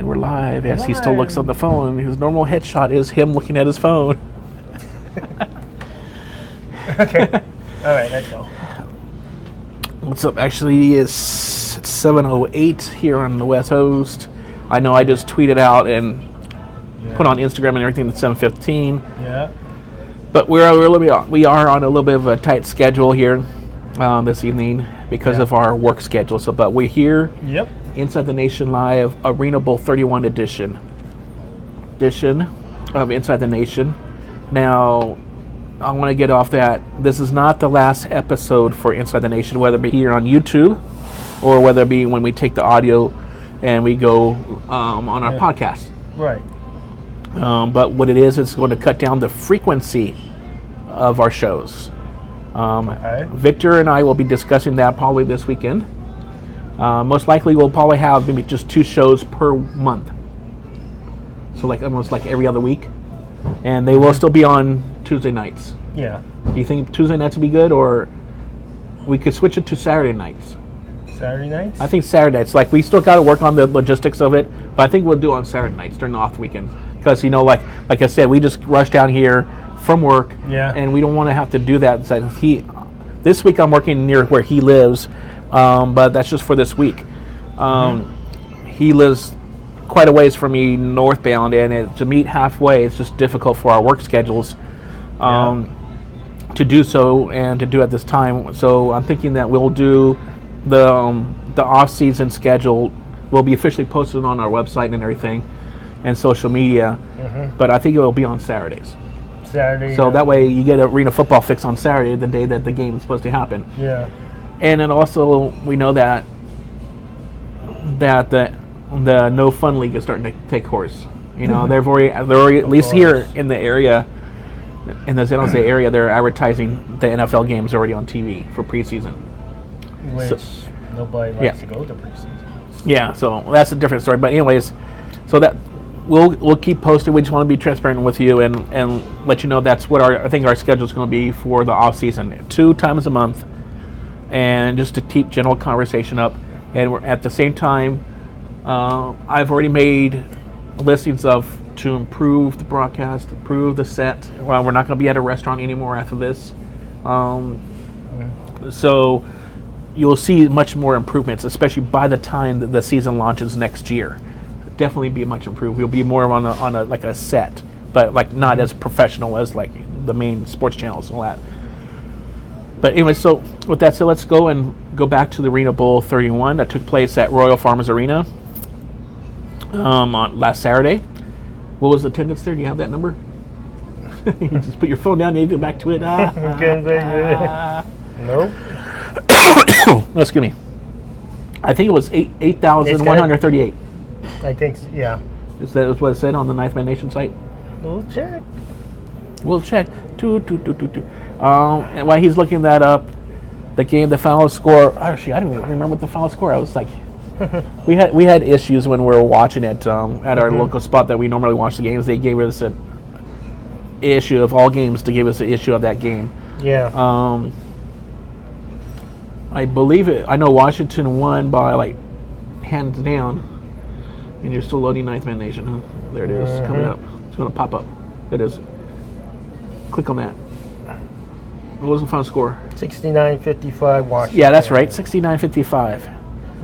we're live. As he still looks on the phone. His normal headshot is him looking at his phone. Okay. All right, let's go. What's up? Actually, it's 7:08 here on the West Coast. I know I just tweeted out and put on Instagram and everything at 7:15. Yeah. But we are on a little bit of a tight schedule here this evening because of our work schedule. So, but we're here. Yep. Inside the Nation Live ArenaBowl 31 edition of Inside the Nation. Now, I want to get off that. This is not the last episode for Inside the Nation, whether it be here on YouTube or whether it be when we take the audio and we go on our podcast. Right. But what it is, it's going to cut down the frequency of our shows. Victor and I will be discussing that probably this weekend. Most likely we'll probably have maybe just 2 shows per month. So like almost like every other week. And they will still be on Tuesday nights. Yeah. Do you think Tuesday nights would be good, or we could switch it to Saturday nights? Saturday nights? I think Saturday nights. Like we still got to work on the logistics of it, but I think we'll do it on Saturday nights during the off weekend. Because like I said, we just rushed down here from work, and we don't want to have to do that. This week I'm working near where he lives, but that's just for this week. He lives quite a ways from me northbound, and to meet halfway, it's just difficult for our work schedules to do so and to do at this time. So I'm thinking that we'll do the off-season schedule will be officially posted on our website and everything and social media, but I think it will be on Saturdays. So that way you get Arena Football Fix on Saturday, the day that the game is supposed to happen. Yeah. And then also we know that the No Fun League is starting to take course. You know, they're already at least here in the area, in the San Jose area, they're advertising the NFL games already on TV for preseason. Which nobody likes to go to preseason. Yeah, so that's a different story. But anyways, so that we'll keep posted. We just want to be transparent with you and let you know that's what I think our schedule is going to be for the off season, 2 times a month, and just to keep general conversation up. And we're at the same time, I've already made listings to improve the broadcast, improve the set. Well, we're not going to be at a restaurant anymore after this, so you'll see much more improvements, especially by the time that the season launches next year. Definitely be much improved. We'll be more on a like a set, but like not as professional as like the main sports channels and all that. But anyway, so with that said, let's go back to the ArenaBowl 31 that took place at Royal Farmers Arena on last Saturday. What was the attendance there? Do you have that number? You just put your phone down and you go back to it. Nope. Excuse me. I think it was 8,138. I think, yeah. Is that what it said on the Ninth Man Nation site? We'll check. And while he's looking that up, the final score. Actually, I don't even remember what the final score. I was like, we had issues when we were watching it at our local spot that we normally watch the games. They gave us an issue of all games to give us an issue of that game. Yeah. I believe it. I know Washington won by like hands down. And you're still loading Ninth Man Nation, huh? There it is, coming up. It's going to pop up. It is. Click on that. What was the final score? 69-55 Washington. Yeah, that's right. 69-55.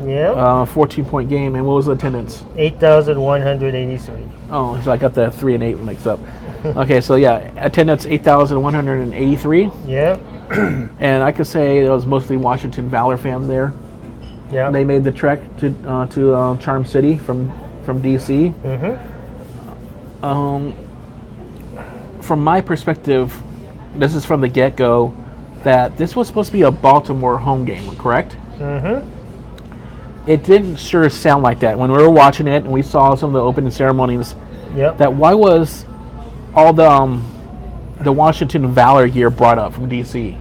Yeah. 14-point game. And what was the attendance? 8,183. Oh, so I got the 3 and 8 mixed up. Okay, so yeah, attendance 8,183. Yeah. And I could say there was mostly Washington Valor fans there. Yeah. They made the trek to Charm City from DC. From my perspective, this is from the get-go, that this was supposed to be a Baltimore home game, correct? It didn't sure sound like that when we were watching it and we saw some of the opening ceremonies. Yep. That why was all the Washington Valor gear brought up from DC?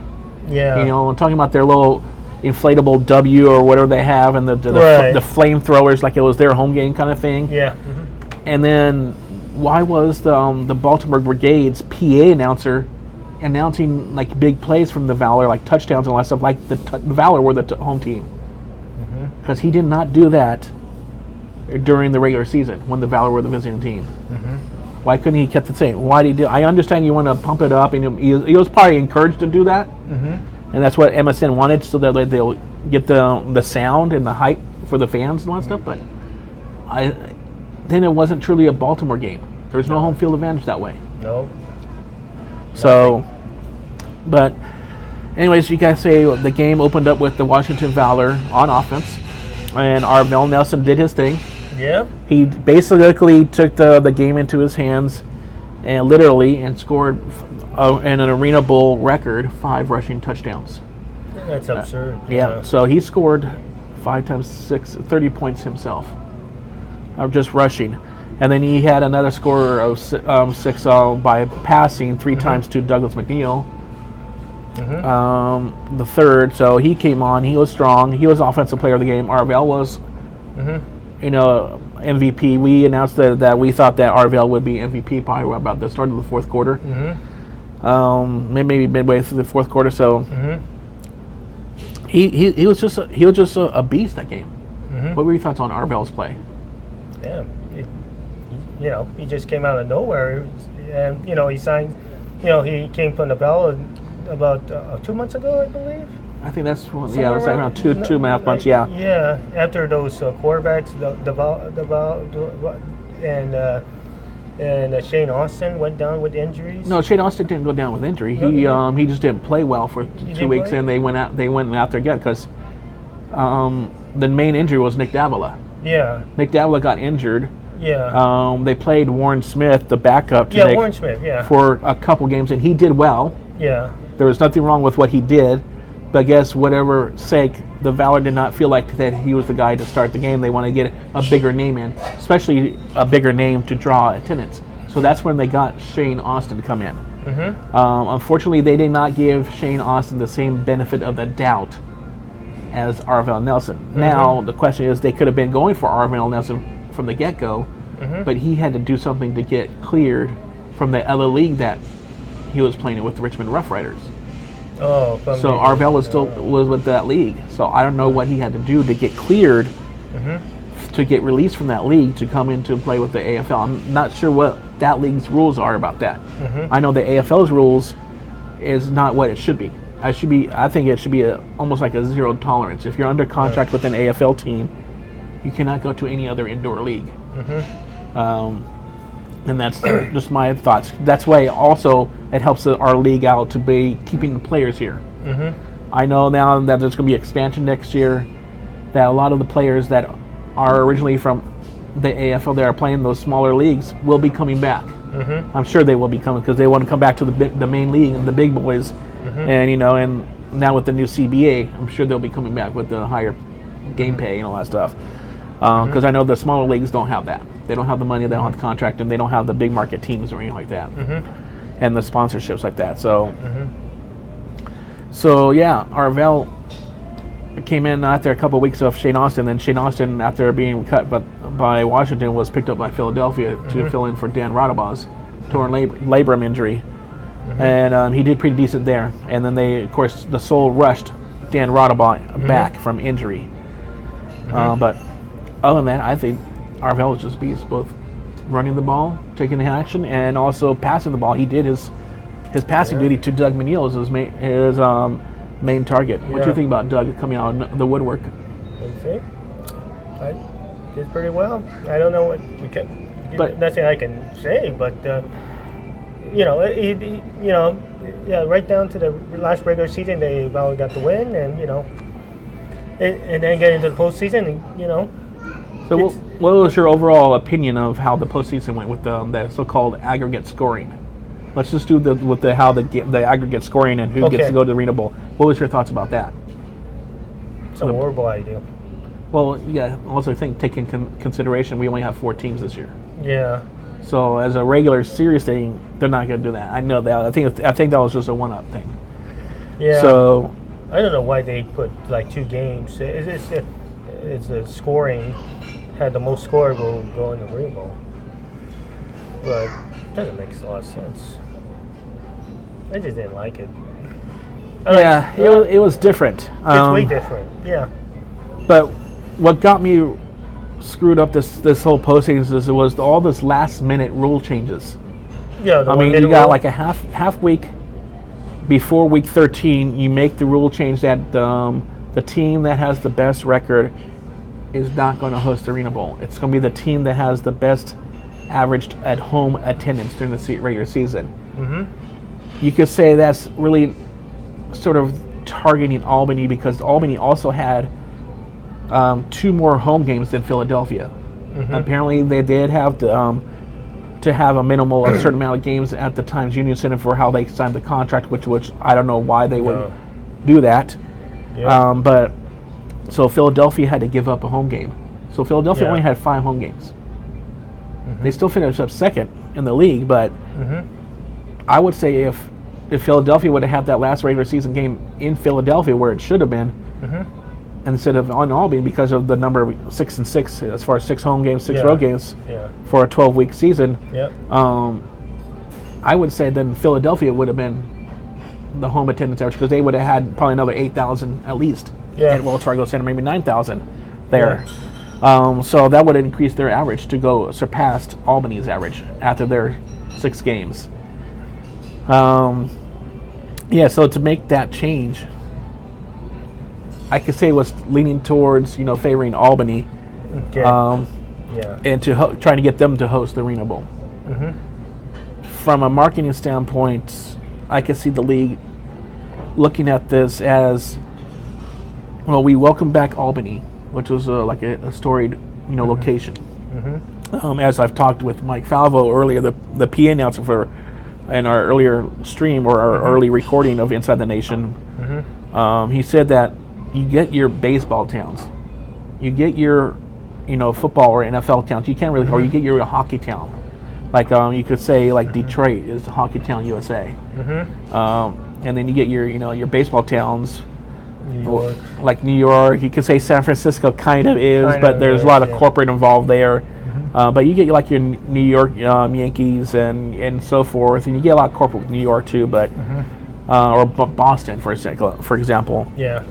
Yeah. You know, I'm talking about their little inflatable W or whatever they have, and the flamethrowers, like it was their home game kind of thing. Yeah. And then why was the Baltimore Brigade's PA announcer announcing like big plays from the Valor, like touchdowns and all that stuff, like the Valor were the home team? Because he did not do that during the regular season when the Valor were the visiting team. Mm-hmm. Why couldn't he kept the same? Why did he do? I understand you want to pump it up, and he was probably encouraged to do that, Mm-hmm. and that's what MSN wanted, so that they'll get the sound and the hype for the fans and all that stuff. But then it wasn't truly a Baltimore game. There was no home field advantage that way. No. So, but anyways, you guys say the game opened up with the Washington Valor on offense, and Arvell Nelson did his thing. Yeah. He basically took the game into his hands, and literally, and scored an ArenaBowl record 5 rushing touchdowns. That's absurd. Yeah. So he scored 5 times 6, 30 points himself, of just rushing. And then he had another score of 6 by passing 3 times to Douglas McNeil, the third. So he came on. He was strong. He was offensive player of the game. Arvell was, MVP. We announced that we thought that Arvell would be MVP probably about the start of the fourth quarter. Maybe midway through the fourth quarter. So he was just a beast that game. What were your thoughts on Arvell's play? Yeah. He just came out of nowhere, and he signed. He came from the Bell about 2 months ago, I believe. I think that's it was like around two and a half months. Yeah. Yeah. After those quarterbacks, and Shane Austin went down with injuries. No, Shane Austin didn't go down with injury. He just didn't play well for 2 weeks, play? and they went out there again because the main injury was Nick Davila. Yeah. Nick Davila got injured. Yeah. They played Warren Smith, the backup, Warren Smith, for a couple games, and he did well. Yeah. There was nothing wrong with what he did, but I guess whatever sake, the Valor did not feel like that he was the guy to start the game. They want to get a bigger name in, especially a bigger name to draw attendance. So that's when they got Shane Austin to come in. Unfortunately, they did not give Shane Austin the same benefit of the doubt as Arvell Nelson. Now, the question is, they could have been going for Arvell Nelson from the get-go, but he had to do something to get cleared from the other league that he was playing with, the Richmond Rough Riders. So Arvell was with that league. So I don't know what he had to do to get cleared, to get released from that league to come in to play with the AFL. I'm not sure what that league's rules are about that. I know the AFL's rules is not what it should be. I think it should be almost like a zero tolerance. If you're under contract with an AFL team, you cannot go to any other indoor league. And that's just my thoughts. That's why also it helps our league out to be keeping the players here. I know now that there's going to be expansion next year, that a lot of the players that are originally from the AFL that are playing those smaller leagues will be coming back. I'm sure they will be coming because they want to come back to the main league and the big boys. And now with the new CBA, I'm sure they'll be coming back with the higher game pay and all that stuff. Because I know the smaller leagues don't have that. They don't have the money, they don't have the contract, and they don't have the big market teams or anything like that, and the sponsorships like that. So yeah, Arvell came in after a couple of weeks of Shane Austin. Then Shane Austin, after being cut by Washington, was picked up by Philadelphia to fill in for Dan Radabaugh's torn labrum injury, and he did pretty decent there. And then they, of course, the Soul rushed Dan Radabaugh back from injury, but other than that, I think Arvell is just beast, both running the ball, taking the action, and also passing the ball. He did his passing duty to Doug McNeil as his main target. What do you think about Doug coming out of the woodwork? I did pretty well. I don't know what we can. Nothing I can say, but right down to the last regular season, they Valor got the win, and and then get into the postseason, So what was your overall opinion of how the postseason went with the so-called aggregate scoring? Let's just do how the aggregate scoring and who gets to go to the ArenaBowl. What was your thoughts about that? It's a horrible idea. Well, yeah. Also, take in consideration we only have 4 teams this year. Yeah. So as a regular serious thing, they're not going to do that. I know that. I think that was just a one-up thing. Yeah. So I don't know why they put like 2 games. It's a scoring. Had the most score go in the ArenaBowl. But it doesn't make a lot of sense. I just didn't like it. It was different. It's way different, yeah. But what got me screwed up this whole postseason is it was all this last minute rule changes. Yeah, I mean, you got like a half week before week 13. You make the rule change that the team that has the best record is not going to host the Arena Bowl. It's going to be the team that has the best averaged at home attendance during the regular season. Mm-hmm. You could say that's really sort of targeting Albany because Albany also had 2 more home games than Philadelphia. Mm-hmm. Apparently, they did have to have a minimal a certain amount of games at the Times Union Center for how they signed the contract, which I don't know why they would do that. Yeah. But so Philadelphia had to give up a home game. So Philadelphia only had 5 home games. Mm-hmm. They still finished up second in the league, but I would say if Philadelphia would have had that last regular season game in Philadelphia where it should have been, instead of on Albany because of the number of 6 and 6 as far as 6 home games, 6 road games for a 12-week season, I would say then Philadelphia would have been the home attendance average because they would have had probably another 8,000 at least at Wells Fargo Center, maybe 9,000 there. So that would increase their average to go surpass Albany's average after their 6 games. So to make that change, I could say it was leaning towards favoring Albany, and to trying to get them to host the Arena Bowl. From a marketing standpoint, I could see the league looking at this as, well, we welcome back Albany, which was like a storied location. As I've talked with Mike Falvo earlier, the PA announcer in our earlier stream or our early recording of Inside the Nation, he said that you get your baseball towns, you get your football or NFL towns. You can't really, or you get your hockey town. Like you could say like Detroit is the hockey town USA, and then you get your baseball towns. New York. Like New York, you could say San Francisco kind of is, but there's a lot of corporate involved there. But you get like your New York Yankees and so forth, and you get a lot of corporate with New York too, but or Boston for example. Yeah.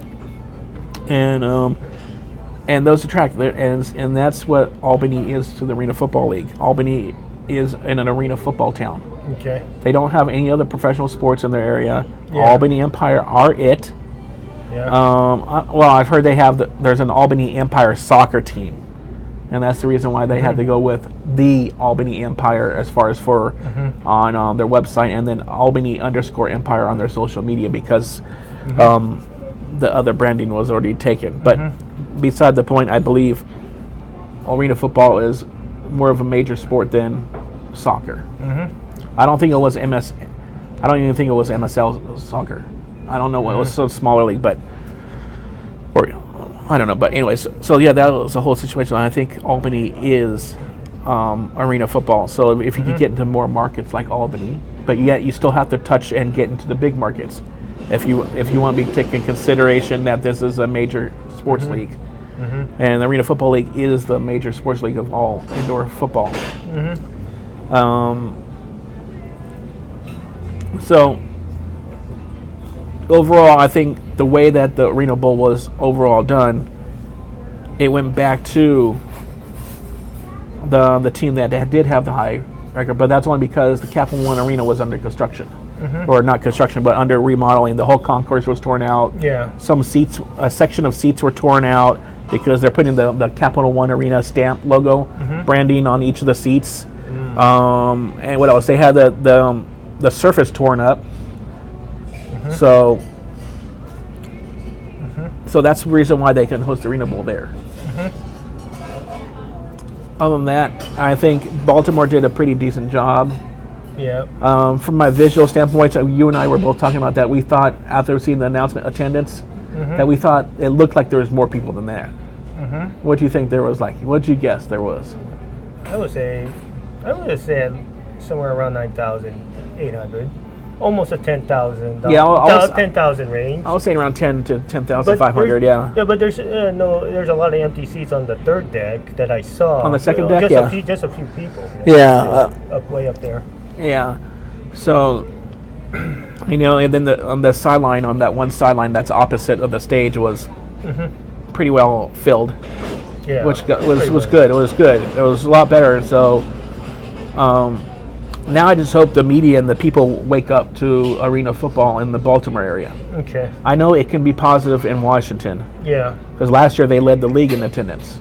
And those attract, and that's what Albany is to the Arena Football League. Albany is in an arena football town. Okay. They don't have any other professional sports in their area. Albany Empire are it. Yeah. Well, I've heard there's an Albany Empire soccer team, and that's the reason why they had to go with the Albany Empire as far as for on their website, and then Albany_Empire on their social media because the other branding was already taken. But beside the point, I believe arena football is more of a major sport than soccer. I don't think it was I don't even think it was MSL soccer. I don't know what it was, so smaller league, but I don't know. But anyways, so yeah, that was the whole situation. I think Albany is arena football. So if you could get into more markets like Albany, but yet you still have to touch and get into the big markets. If you want to be taking consideration that this is a major sports league, and the Arena Football League is the major sports league of all indoor football. So overall, I think the way that the Arena Bowl was overall done, it went back to the team that did have the high record, but that's only because the Capital One Arena was under construction. Or not construction, but under remodeling. The whole concourse was torn out. Some seats, a section of seats were torn out because they're putting the Capital One Arena stamp logo branding on each of the seats. And what else? They had the surface torn up. So that's the reason why they can host the Arena Bowl there. Other than that, I think Baltimore did a pretty decent job. From my visual standpoint, you and I were both talking about that. We thought after seeing the announcement attendance that we thought it looked like there was more people than that. What do you think there was like? What did you guess there was? I would have said somewhere around 9,800, almost a 10,000. 10,000 range. I was saying around 10 to 10,500. Yeah, but there's there's a lot of empty seats on the third deck that I saw. On the second deck, just a few people. Way up there. Yeah, so and then on the sideline, on that one sideline that's opposite of the stage was pretty well filled. Yeah. which was Pretty good. It was good. It was a lot better. So now I just hope the media and the people wake up to arena football in the Baltimore area. Okay. I know it can be positive in Washington Yeah. because last year they led the league in attendance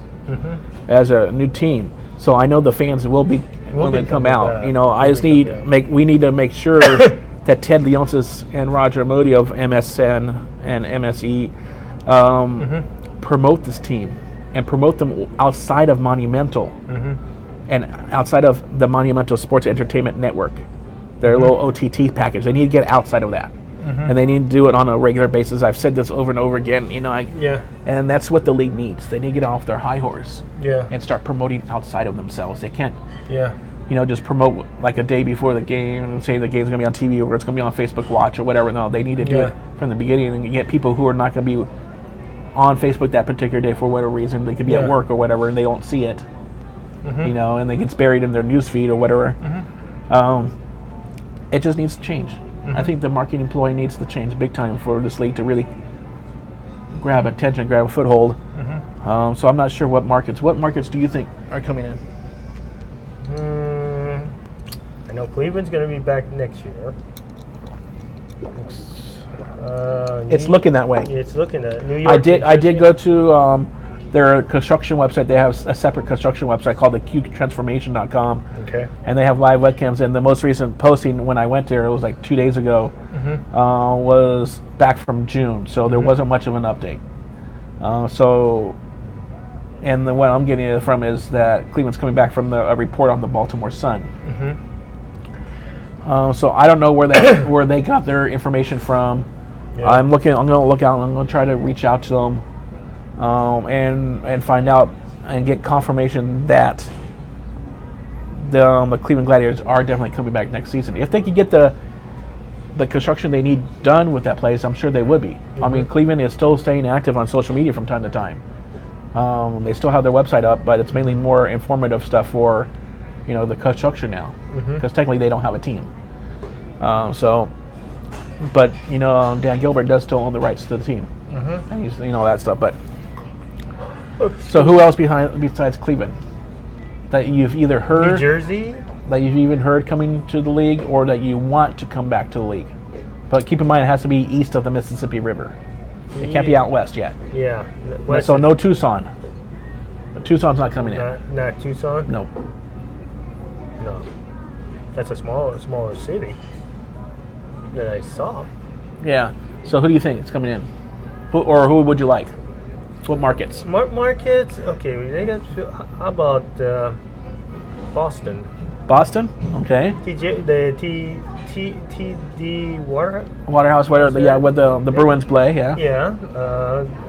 as a new team. So I know the fans will be when they come coming out. back. You know, I just need we need to make sure that Ted Leonsis and Roger Moody of MSN and MSE promote this team and promote them outside of Monumental and outside of the Monumental Sports Entertainment Network. Their little OTT package. They need to get outside of that. And they need to do it on a regular basis. I've said this over and over again. You know, and that's what the league needs. They need to get off their high horse and start promoting outside of themselves. They can't, you know, just promote like a day before the game and say the game's going to be on TV or it's going to be on Facebook Watch or whatever. No, they need to do it from the beginning and get people who are not going to be on Facebook that particular day for whatever reason. They could be at work or whatever and they don't see it, you know, and it gets buried in their news feed or whatever. It just needs to change. I think the marketing employee needs to change big time for this league to really grab attention, grab a foothold. So I'm not sure what markets do you think are coming in? I know Cleveland's going to be back next year. It's looking that way. It's looking at New York. I did go to their construction website. They have a separate construction website called the QTransformation.com. Okay. And they have live webcams. And the most recent posting when I went there, it was like 2 days ago, was back from June. So there wasn't much of an update. And what I'm getting it from is that Cleveland's coming back from a report on the Baltimore Sun. So I don't know where they got their information from. I'm going to look out. I'm going to try to reach out to them and find out and get confirmation that the Cleveland Gladiators are definitely coming back next season. If they could get the construction they need done with that place, I'm sure they would be. I mean, Cleveland is still staying active on social media from time to time. They still have their website up, but it's mainly more informative stuff for, you know, the construction now, because technically they don't have a team. But you know, Dan Gilbert does still own the rights to the team, and he's, you know, that stuff. But so who else besides Cleveland that you've either heard, New Jersey, that you've even heard coming to the league, or that you want to come back to the league? But keep in mind, it has to be east of the Mississippi River. It can't be out west yet. Yeah. So no Tucson. Tucson's not coming in. Not Tucson? No. No. That's a smaller city that I saw. Yeah. So who do you think is coming in? Who would you like? What markets? Markets? Okay, they got. How about Boston? Boston? Okay. TD Waterhouse, whatever. Yeah, with the Bruins play. Yeah. Yeah.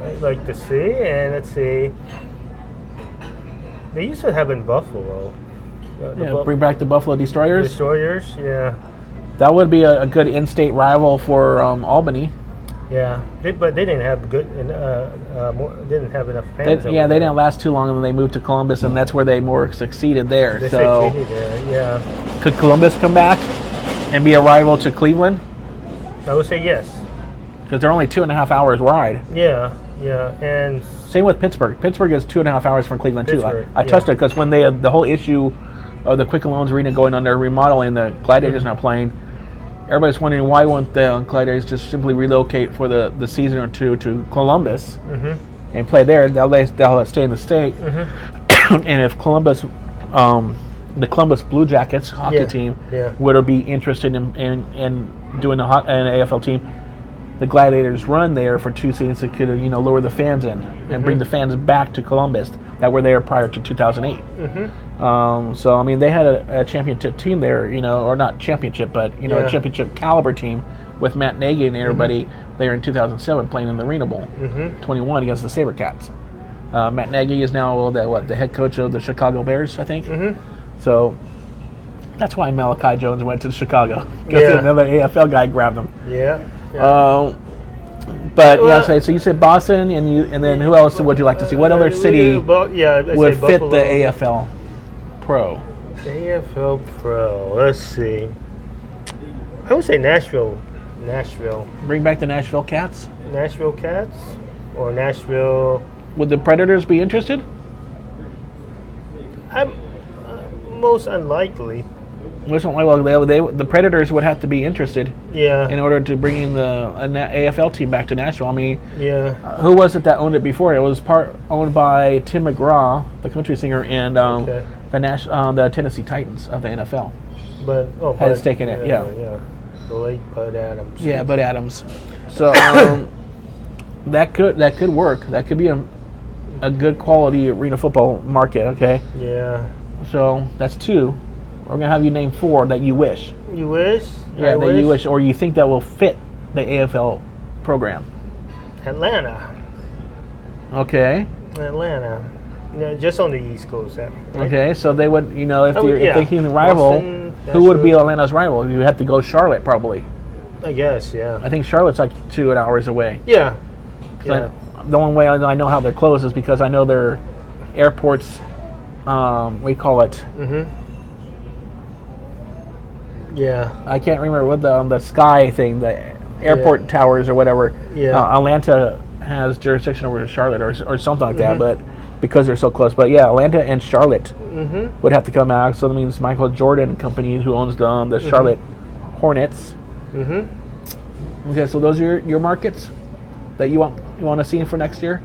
I'd like to see, and let's see. They used to have in Buffalo. Bring back the Buffalo Destroyers. Destroyers, yeah. That would be a good in-state rival for Albany. Yeah, but they didn't have didn't have enough fans. They didn't last too long, and then they moved to Columbus, and that's where they more succeeded there. They so, succeeded there, yeah. Could Columbus come back and be a rival to Cleveland? I would say yes. Because they're only 2.5 hours wide. Yeah, and same with Pittsburgh. Pittsburgh is 2.5 hours from Cleveland too. I touched it because when they had the whole issue of the Quicken Loans Arena going under remodeling, the Gladiators not playing. Everybody's wondering why won't the Gladiators just simply relocate for the season or two to Columbus and play there. They'll stay in the state. And if Columbus, the Columbus Blue Jackets hockey team would be interested in doing an AFL team, the Gladiators run there for 2 seasons to could lower the fans in and bring the fans back to Columbus that were there prior to 2008. So I mean, they had a championship team there, or not championship, but a championship caliber team with Matt Nagy and everybody there in 2007 playing in the ArenaBowl 21 against the SaberCats. Matt Nagy is now the head coach of the Chicago Bears, I think. So that's why Malachi Jones went to Chicago, because another AFL guy grabbed him. So you said Boston, and then who else would you like to see? What other city would fit the AFL Pro? AFL Pro. Let's see. I would say Nashville. Bring back the Nashville Cats. Nashville Cats, or Nashville. Would the Predators be interested? most unlikely. The Predators would have to be interested Yeah. in order to bring in the AFL team back to Nashville. I mean, Yeah. who was it that owned it before? It was owned by Tim McGraw, the country singer, and the Tennessee Titans of the NFL. But had a stake in it. Yeah. The late Bud Adams. Yeah, Bud Adams. So that could work. That could be a good quality arena football market. Okay. Yeah. So that's 2. We're gonna have you name 4 that you wish. You wish? Yeah, you wish, or you think that will fit the AFL program. Atlanta. Okay. Atlanta. Yeah, just on the East Coast. Right? Okay, so they would, if you're thinking the rival, Boston, who would be Atlanta's rival? You have to go Charlotte, probably. I guess, yeah. I think Charlotte's like 2 hours away. Yeah. The only way I know how they're close is because I know their airports, we call it. Mm-hmm. Yeah. I can't remember what the sky thing, the airport towers or whatever. Yeah. Atlanta has jurisdiction over Charlotte or something like that, but because they're so close. But yeah, Atlanta and Charlotte would have to come out. So that means Michael Jordan Company, who owns the Charlotte Hornets. Okay, so those are your markets that you want to see for next year,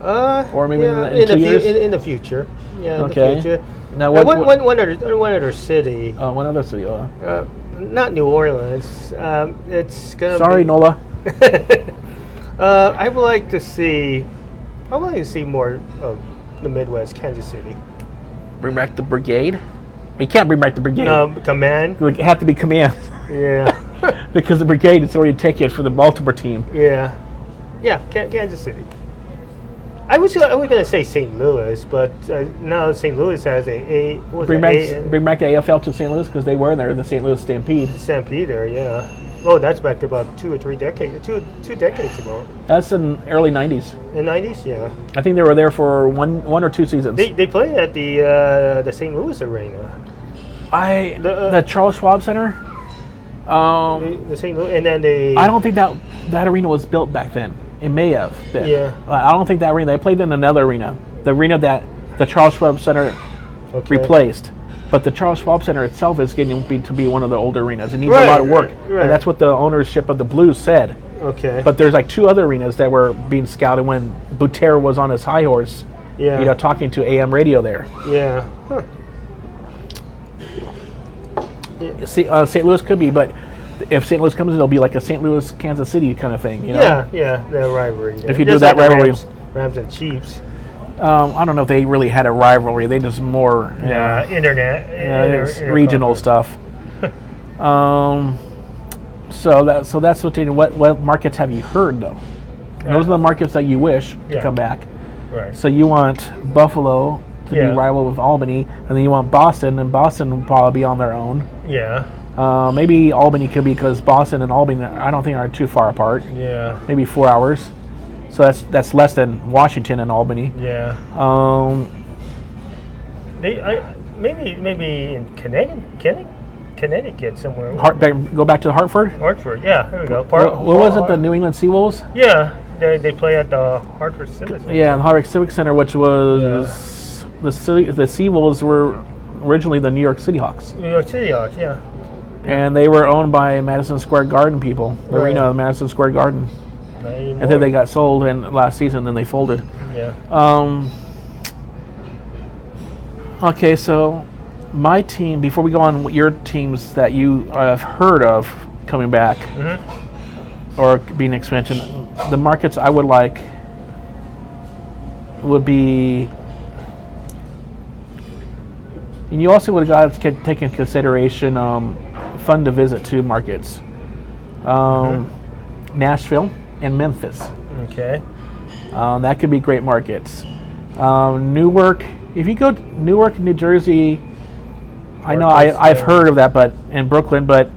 or maybe in 2 years in the future. Yeah. Okay. In the future. Now, one other city. one other city. Not New Orleans. It's gonna. Sorry, be, Nola. I would like to see. I would like to see more of the Midwest, Kansas City. Bring back the Brigade. You can't bring back the Brigade. Command. It would have to be Command. Yeah. Because the Brigade is already taken for the Baltimore team. Yeah. Yeah, Kansas City. I was gonna say St. Louis, but now St. Louis has bring back the AFL to St. Louis because they were there, the St. Louis Stampede. Stampede, yeah. Oh, that's back to about 2 or 3 decades, two decades ago. That's in early '90s. In the '90s, yeah. I think they were there for one or 2 seasons. They played at the St. Louis Arena. The Charles Schwab Center. The St. Louis, and then I don't think that arena was built back then. It may have been. Yeah. I don't think that arena. They played in another arena. The arena that the Charles Schwab Center replaced. But the Charles Schwab Center itself is getting to be one of the older arenas. It needs a lot of work. Right. And that's what the ownership of the Blues said. Okay. But there's like 2 other arenas that were being scouted when Butera was on his high horse. Yeah. Talking to AM radio there. Yeah. Huh. Yeah. St. Louis could be, but if St. Louis comes, it'll be like a St. Louis, Kansas City kind of thing, Yeah, the rivalry. If you do that like rivalry, Rams and Chiefs. I don't know if they really had a rivalry. They just more Internet, regional stuff. So that's what markets have you heard though? Those are the markets that you wish to come back. Right. So you want Buffalo to be rival with Albany, and then you want Boston, and Boston will probably be on their own. Yeah. Maybe Albany could be because Boston and Albany I don't think are too far apart. Yeah. Maybe 4 hours. So that's less than Washington and Albany. Yeah. Maybe in Connecticut somewhere. Go back to Hartford. Hartford, yeah. There we go. What was it? The New England Seawolves. Yeah, they play at the Hartford Civic Center. Yeah, the Hartford Civic Center, which was the Seawolves were originally the New York City Hawks. New York City Hawks, yeah. And they were owned by Madison Square Garden people. The arena of Madison Square Garden. And then they got sold last season, then they folded. Yeah. Okay, so my team, before we go on your teams that you have heard of coming back or being expansion, the markets I would like would be, and you also would have got to take into consideration fun to visit to markets. Nashville and Memphis. Okay. That could be great markets. Newark, if you go to Newark, New Jersey, I know I've heard of that, but in Brooklyn, but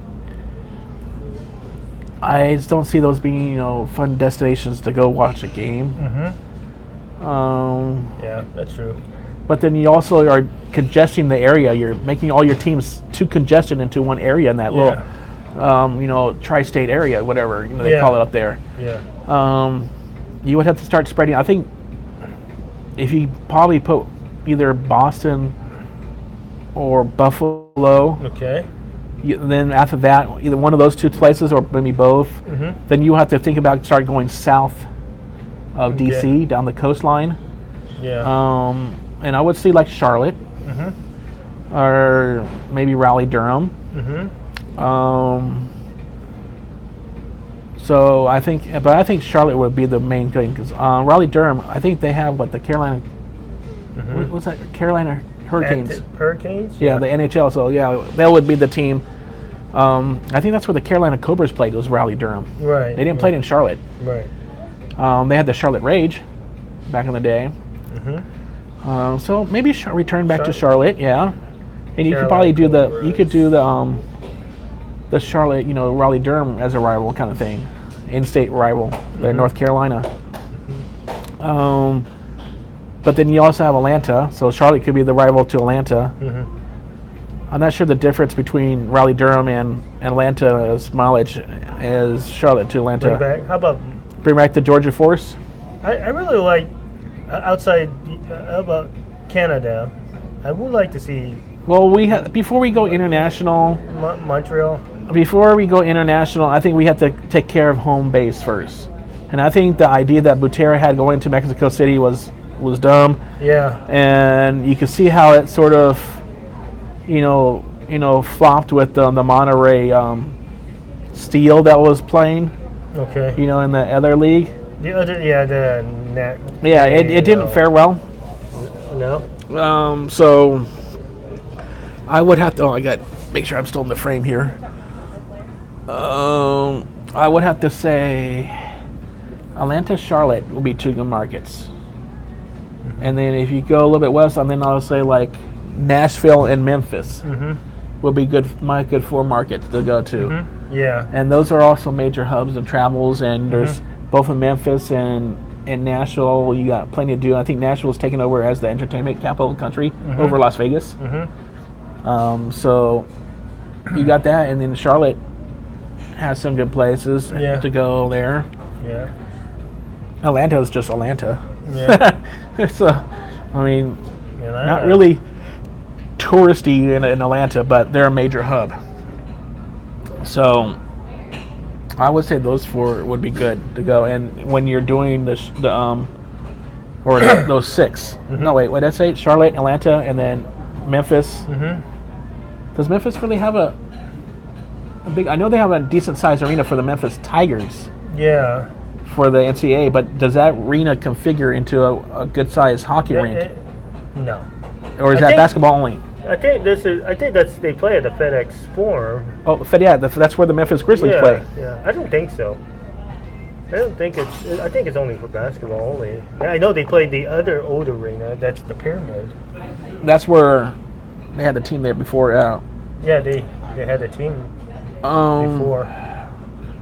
I just don't see those being fun destinations to go watch a game. Yeah, that's true. But then you also are congesting the area. You're making all your teams too congested into one area in that little tri-state area, whatever they call it up there. Yeah. You would have to start spreading. I think if you probably put either Boston or Buffalo. Okay. Then after that, either one of those two places or maybe both. Then you have to think about start going south of DC down the coastline. Yeah. And I would see like Charlotte or maybe Raleigh-Durham. So I think Charlotte would be the main thing because Raleigh-Durham, I think they have the Carolina. What's that? Carolina Hurricanes. Hurricanes? Yeah, the NHL. So yeah, that would be the team. I think that's where the Carolina Cobras played. Was Raleigh-Durham. Right. They didn't play it in Charlotte. Right. They had the Charlotte Rage back in the day. So maybe return back to Charlotte. Yeah, and you could probably do the Charlotte, Raleigh-Durham as a rival kind of thing, in-state rival, North Carolina. But then you also have Atlanta, so Charlotte could be the rival to Atlanta. I'm not sure the difference between Raleigh-Durham and Atlanta's mileage as Charlotte to Atlanta. How about bring back the Georgia Force? I really like outside about Canada. I would like to see. Well, before we go international. Montreal. Before we go international, I think we have to take care of home base first. And I think the idea that Butera had going to Mexico City was dumb. Yeah. And you can see how it sort of, flopped with the Monterey Steel that was playing. Okay. In the other league. The other, it didn't fare well. No. So I would have to. Oh, I got to make sure I'm still in the frame here. I would have to say Atlanta, Charlotte will be two good markets. And then if you go a little bit west, then I'll say like Nashville and Memphis will be my good four markets to go to. Yeah. And those are also major hubs of travels. And there's both in Memphis and Nashville, you got plenty to do. I think Nashville's taken over as the entertainment capital of the country over Las Vegas. So you got that, and then Charlotte has some good places to go there. Yeah. Atlanta is just Atlanta. Yeah. So, I mean, not really touristy in Atlanta, but they're a major hub. So I would say those four would be good to go. And when you're doing those six. No, wait, what did I say? Charlotte, Atlanta, and then Memphis. Does Memphis really have a big? I know they have a decent sized arena for the Memphis Tigers. Yeah. For the NCAA, but does that arena configure into a good sized hockey rink? No. Or is that basketball only? I think they play at the FedEx Forum. Oh, that's where the Memphis Grizzlies play. Yeah, I don't think so. I think it's only for basketball only. I know they played the other old arena. That's the Pyramid. That's where they had the team there before. Yeah, they had a team before.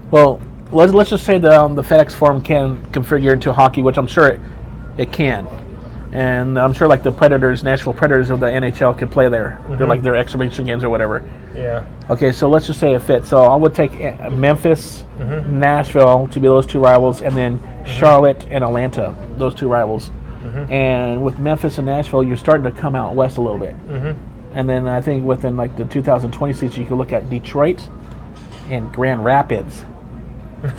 Well, let's just say the FedEx Forum can configure into hockey, which I'm sure it can. And I'm sure like the Predators, Nashville Predators of the NHL could play there. They're like their exhibition games or whatever. Yeah. Okay, so let's just say it fits. So I would take Memphis, Nashville to be those two rivals, and then Charlotte and Atlanta, those two rivals. And with Memphis and Nashville, you're starting to come out west a little bit. And then I think within like the 2020 season, you can look at Detroit and Grand Rapids.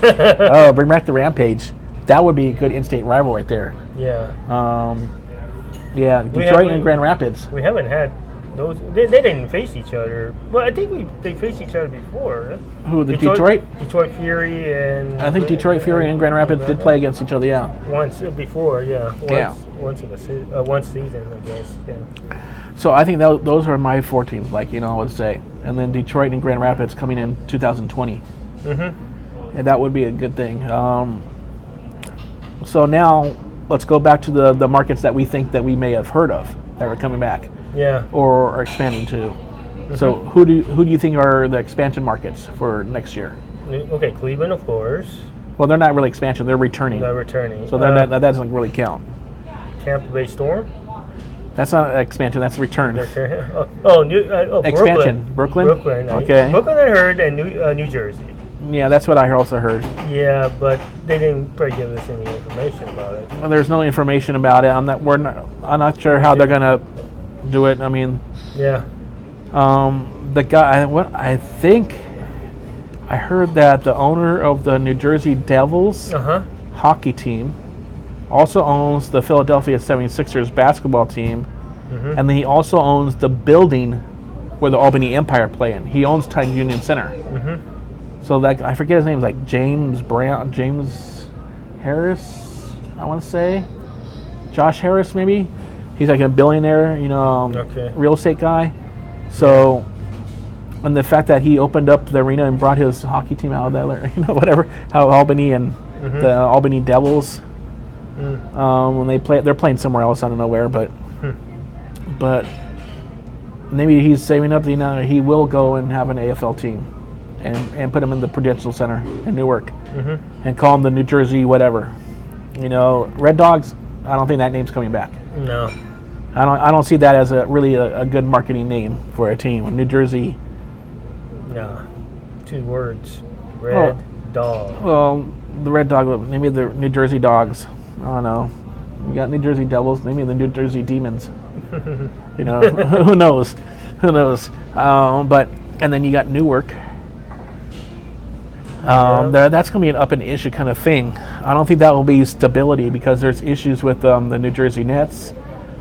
Oh, bring back the Rampage. That would be a good in-state rival right there. Yeah. Yeah, Detroit and Grand Rapids. We haven't had those. They didn't face each other. Well, I think they faced each other before. Who, the Detroit? Detroit Fury and... I think Detroit Fury and Grand Rapids did play against each other, yeah. Once before, yeah. Once in one season, I guess, yeah. So I think those are my four teams, I would say. And then Detroit and Grand Rapids coming in 2020. And that would be a good thing. So now let's go back to the markets that we think that we may have heard of that are coming back. Yeah. Or are expanding to. So who do you think are the expansion markets for next year? Okay, Cleveland, of course. Well, they're not really expansion; they're returning. They're returning. So that doesn't really count. Tampa Bay Storm. That's not expansion; that's return. Expansion. Brooklyn. Okay. Brooklyn, I heard, and New Jersey. Yeah, that's what I also heard. Yeah, but they didn't give us any information about it. Well, there's no information about it. I'm not sure how they're gonna do it. I mean, yeah. The guy, what I think, I heard that the owner of the New Jersey Devils hockey team also owns the Philadelphia 76ers basketball team, and then he also owns the building where the Albany Empire play in. He owns Titan Union Center. So that, I forget his name, like James Harris, I want to say. Josh Harris, maybe. He's like a billionaire, real estate guy. So, and the fact that he opened up the arena and brought his hockey team out of there, whatever, how Albany and the Albany Devils, when they play, they're playing somewhere else, I don't know where, but maybe he's saving up, he will go and have an AFL team and put them in the Prudential Center in Newark and call them the New Jersey whatever. Red Dogs, I don't think that name's coming back. No. I don't see that as a really a good marketing name for a team. New Jersey. No. 2 words. Red Dog. Well, the Red Dog, maybe the New Jersey Dogs. I don't know. We got New Jersey Devils, maybe the New Jersey Demons. Who knows? Who knows? And then you got Newark. That's going to be an up and issue kind of thing. I don't think that will be stability because there's issues with the New Jersey Nets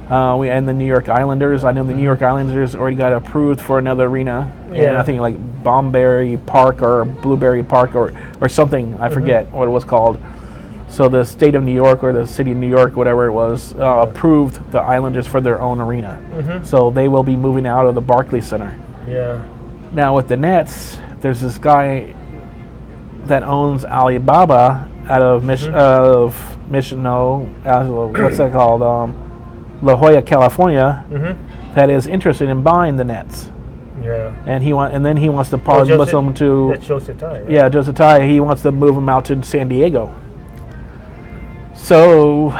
and the New York Islanders. I know the New York Islanders already got approved for another arena. Yeah. And I think like Bomberry Park or Blueberry Park or something. I forget what it was called. So the state of New York or the city of New York, whatever it was, approved the Islanders for their own arena. So they will be moving out of the Barclays Center. Yeah. Now with the Nets, there's this guy that owns Alibaba out of what's that called? La Jolla, California, that is interested in buying the Nets. Yeah. And then he wants to promise them to. That's Joseph Tai. Right? Yeah, Joseph Tai. He wants to move them out to San Diego. So.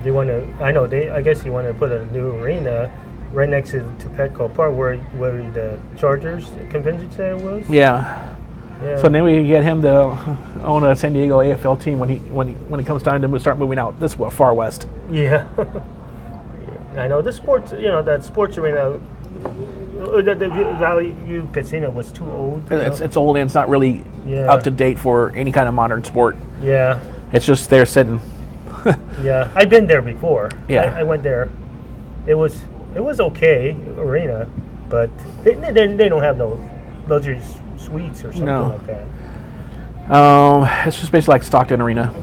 They want to. I know. I guess he wanted to put a new arena right next to Petco Park, where the Chargers convention center was. Yeah. Yeah. So then we get him to own a San Diego AFL team when it comes time to start moving out this far west. Yeah. I know the sports. That sports arena. The Valley View Casino was too old. It's old and it's not really up to date for any kind of modern sport. Yeah. It's just there sitting. Yeah, I've been there before. Yeah. I went there. It was okay arena, but they don't have no luxury suites or something like that. It's just basically like Stockton Arena.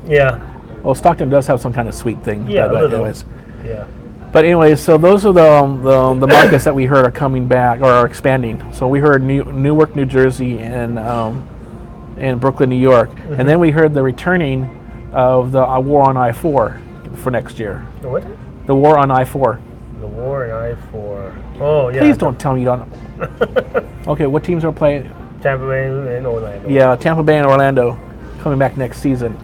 Yeah. Well, Stockton does have some kind of suite thing. Yeah, but anyways. Yeah. But anyways, so those are the markets that we heard are coming back or are expanding. So we heard Newark, New Jersey, and Brooklyn, New York, and then we heard the returning of the war on I-4 for next year. The what? The war on I-4. The war on I-4. Oh yeah. Please don't tell me you don't. Okay, what teams are playing? Tampa Bay and Orlando. Yeah, Tampa Bay and Orlando coming back next season.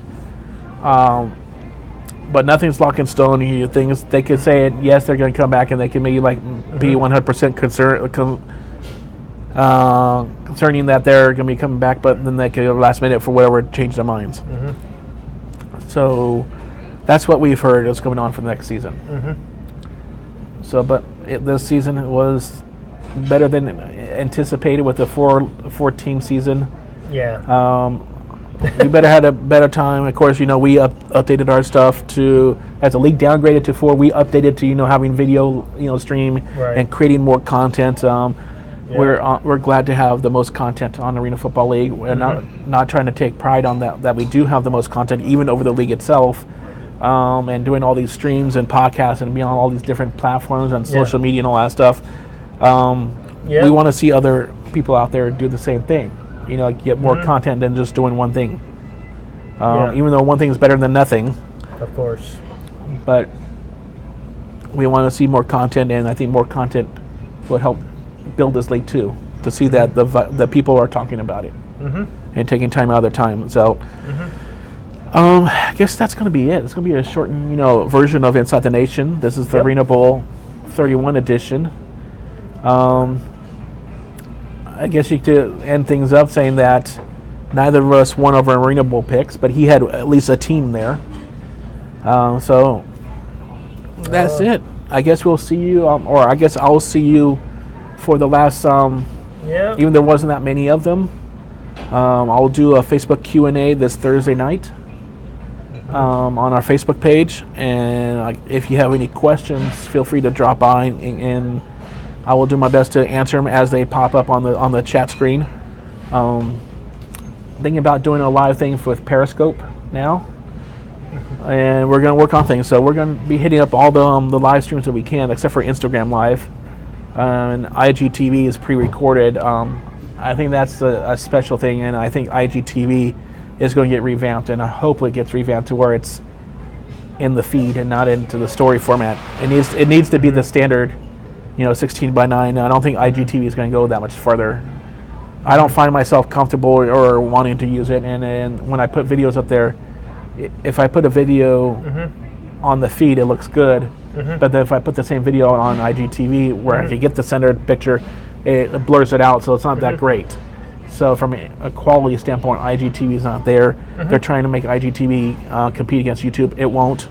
But nothing's locked in stone. Things they could say it. Yes, they're going to come back, and they can maybe be 100% concerning that they're going to be coming back, but then they could last minute for whatever change their minds. So that's what we've heard is going on for the next season. So, but this season was better than anticipated with the four-team season. Yeah. We better had a better time. Of course, we updated our stuff to, as the league downgraded to 4, we updated to having video stream and creating more content. We're glad to have the most content on Arena Football League. We're not trying to take pride on that we do have the most content even over the league itself, and doing all these streams and podcasts and being on all these different platforms and social media and all that stuff. We want to see other people out there do the same thing. Get more content than just doing one thing. Even though one thing is better than nothing. Of course. But we want to see more content, and I think more content will help build this league too. To see that the people are talking about it and taking time out of their time. So I guess that's going to be it. It's going to be a shortened, version of Inside the Nation. This is the ArenaBowl 31 edition. I guess you could end things up saying that neither of us won over ArenaBowl picks, but he had at least a team there. So that's it. I guess we'll see you, or I guess I'll see you for the last. Yeah. Even there wasn't that many of them. I'll do a Facebook Q&A this Thursday night on our Facebook page, and if you have any questions, feel free to drop by, and I will do my best to answer them as they pop up on the chat screen. Thinking about doing a live thing with Periscope now, and we're going to work on things. So we're going to be hitting up all the live streams that we can, except for Instagram Live, and IGTV is pre-recorded. I think that's a special thing, and I think IGTV is going to get revamped, and I hope it gets revamped to where it's in the feed and not into the story format. It needs to be the standard, 16:9. I don't think IGTV is going to go that much further. I don't find myself comfortable or wanting to use it, and when I put videos up there, if I put a video on the feed, it looks good, but then if I put the same video on IGTV where I can get the centered picture, it blurs it out, so it's not that great. So from a quality standpoint, IGTV is not there. They're trying to make IGTV compete against YouTube. It won't.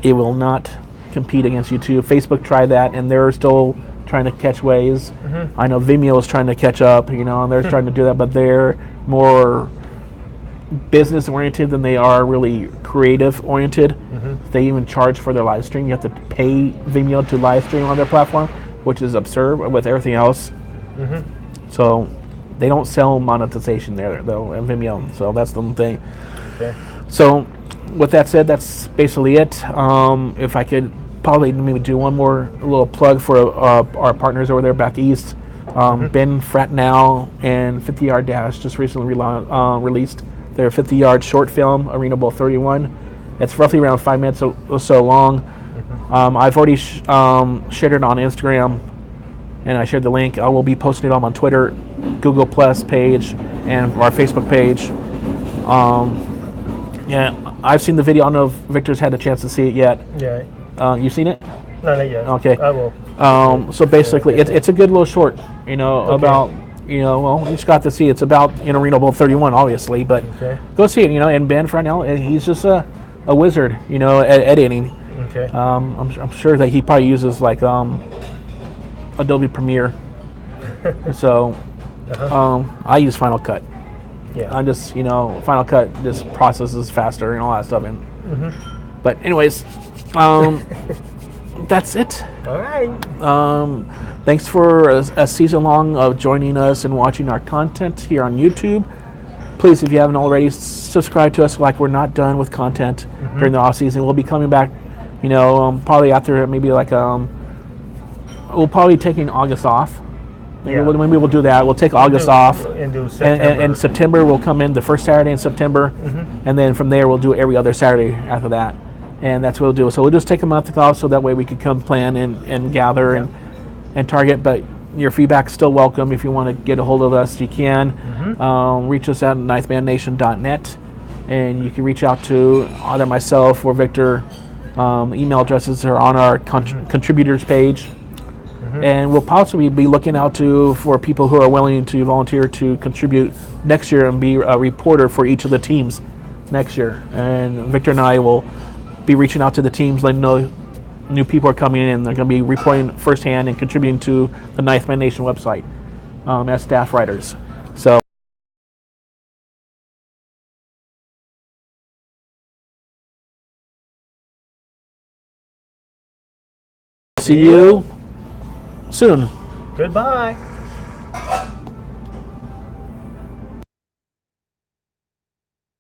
It will not compete against YouTube. Facebook tried that, and they're still trying to catch waves. I know Vimeo is trying to catch up, and they're trying to do that, but they're more business oriented than they are really creative oriented. They even charge for their live stream. You have to pay Vimeo to live stream on their platform, which is absurd with everything else. So they don't sell monetization there though in Vimeo. So that's the thing. Okay. So with that said, that's basically it. If I could probably maybe do one more little plug for our partners over there back east. Ben Fratnow and 50 Yard Dash just recently released their 50-yard short film, ArenaBowl 31. It's roughly around 5 minutes or so long. I've already shared it on Instagram, and I shared the link. I will be posting it on my Twitter, Google Plus page, and our Facebook page. Yeah, I've seen the video. I don't know if Victor's had a chance to see it yet. Yeah. You've seen it? No, not yet. Okay. I will. So basically, it's a good little short, about, well, you just got to see. It's about, ArenaBowl 31, obviously, but go see it, and Ben Fratnow, he's just a wizard, at editing. Okay. I'm sure that he probably uses like Adobe Premiere. So I use Final Cut. Yeah. I'm just, Final Cut just processes faster and all that stuff. And but anyways, that's it. All right. Thanks for a season long of joining us and watching our content here on YouTube. Please, if you haven't already, subscribe to us. Like, we're not done with content during the off season. We'll be coming back, probably after maybe like we'll probably be taking August off. Maybe we'll do that. We'll take August off, and do September. And September will come in the first Saturday in September, and then from there we'll do every other Saturday after that, and that's what we'll do. So we'll just take a month off, so that way we can come plan and gather and target. But your feedback's still welcome. If you want to get a hold of us, you can reach us at ninthmannation.net, and you can reach out to either myself or Victor. Email addresses are on our contributors page. And we'll possibly be looking out for people who are willing to volunteer to contribute next year and be a reporter for each of the teams next year. And Victor and I will be reaching out to the teams, letting know new people are coming in. They're going to be reporting firsthand and contributing to the Ninth Man Nation website as staff writers. So. See you soon. Goodbye.